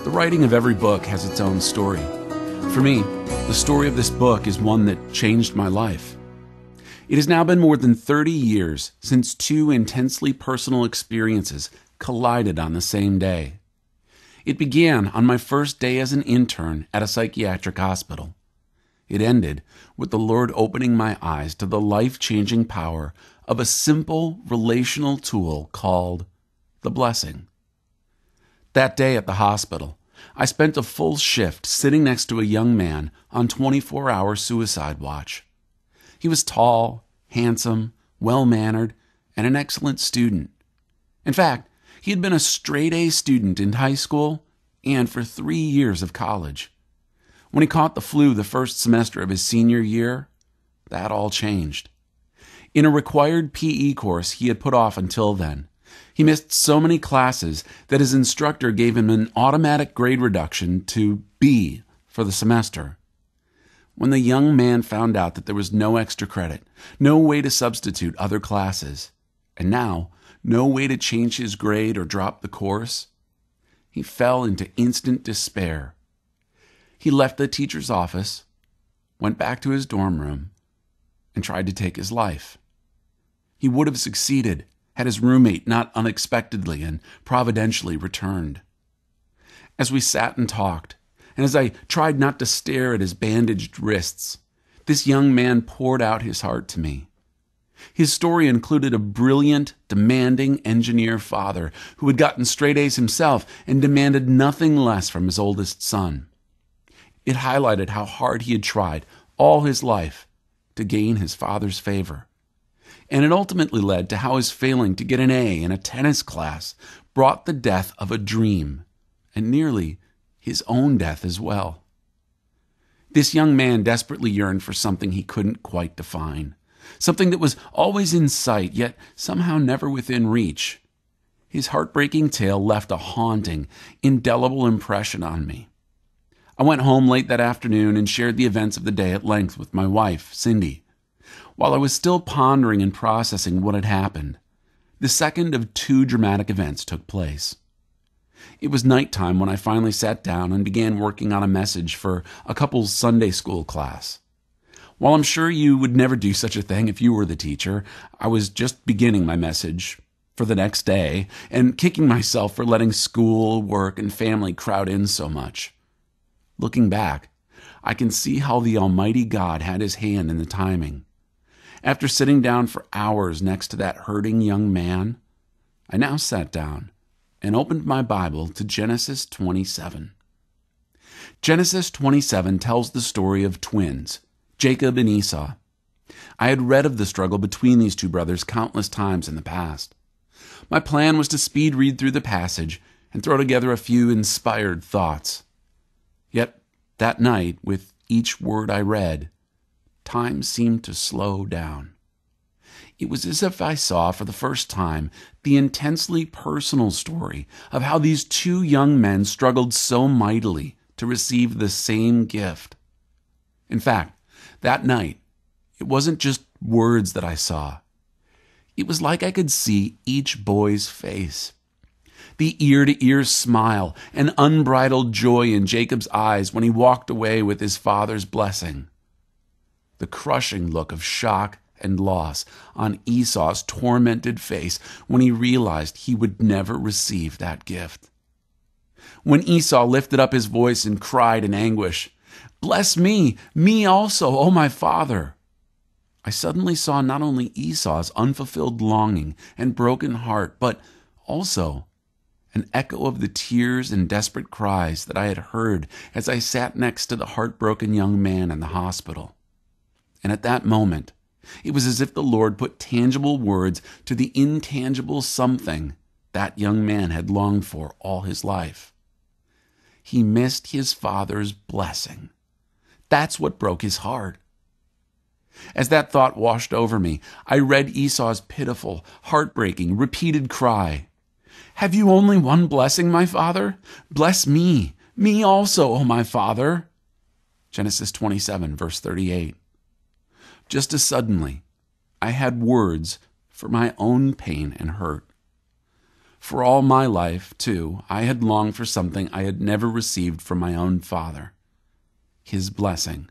The writing of every book has its own story. For me, the story of this book is one that changed my life. It has now been more than 30 years since two intensely personal experiences collided on the same day. It began on my first day as an intern at a psychiatric hospital. It ended with the Lord opening my eyes to the life-changing power of a simple relational tool called the blessing. That day at the hospital, I spent a full shift sitting next to a young man on 24-hour suicide watch. He was tall, handsome, well-mannered, and an excellent student. In fact, he had been a straight-A student in high school and for 3 years of college. When he caught the flu the first semester of his senior year, that all changed. In a required PE course he had put off until then, he missed so many classes that his instructor gave him an automatic grade reduction to B for the semester. When the young man found out that there was no extra credit, no way to substitute other classes, and now no way to change his grade or drop the course, he fell into instant despair. He left the teacher's office, went back to his dorm room, and tried to take his life. He would have succeeded had his roommate not unexpectedly and providentially returned. As we sat and talked, and as I tried not to stare at his bandaged wrists, this young man poured out his heart to me. His story included a brilliant, demanding engineer father who had gotten straight A's himself and demanded nothing less from his oldest son. It highlighted how hard he had tried all his life to gain his father's favor. And it ultimately led to how his failing to get an A in a tennis class brought the death of a dream, and nearly his own death as well. This young man desperately yearned for something he couldn't quite define, something that was always in sight, yet somehow never within reach. His heartbreaking tale left a haunting, indelible impression on me. I went home late that afternoon and shared the events of the day at length with my wife, Cindy. While I was still pondering and processing what had happened, the second of two dramatic events took place. It was nighttime when I finally sat down and began working on a message for a couple's Sunday school class. While I'm sure you would never do such a thing if you were the teacher, I was just beginning my message for the next day and kicking myself for letting school, work, and family crowd in so much. Looking back, I can see how the Almighty God had his hand in the timing. After sitting down for hours next to that hurting young man, I now sat down and opened my Bible to Genesis 27. Genesis 27 tells the story of twins, Jacob and Esau. I had read of the struggle between these two brothers countless times in the past. My plan was to speed read through the passage and throw together a few inspired thoughts. Yet that night, with each word I read, time seemed to slow down. It was as if I saw for the first time the intensely personal story of how these two young men struggled so mightily to receive the same gift. In fact, that night, it wasn't just words that I saw. It was like I could see each boy's face. The ear-to-ear smile and unbridled joy in Jacob's eyes when he walked away with his father's blessing. The crushing look of shock and loss on Esau's tormented face when he realized he would never receive that gift. When Esau lifted up his voice and cried in anguish, "Bless me, me also, O my father," I suddenly saw not only Esau's unfulfilled longing and broken heart, but also an echo of the tears and desperate cries that I had heard as I sat next to the heartbroken young man in the hospital. And at that moment, it was as if the Lord put tangible words to the intangible something that young man had longed for all his life. He missed his father's blessing. That's what broke his heart. As that thought washed over me, I read Esau's pitiful, heartbreaking, repeated cry. "Have you only one blessing, my father? Bless me, me also, O my father." Genesis 27, verse 38. Just as suddenly, I had words for my own pain and hurt. For all my life, too, I had longed for something I had never received from my own father: his blessing.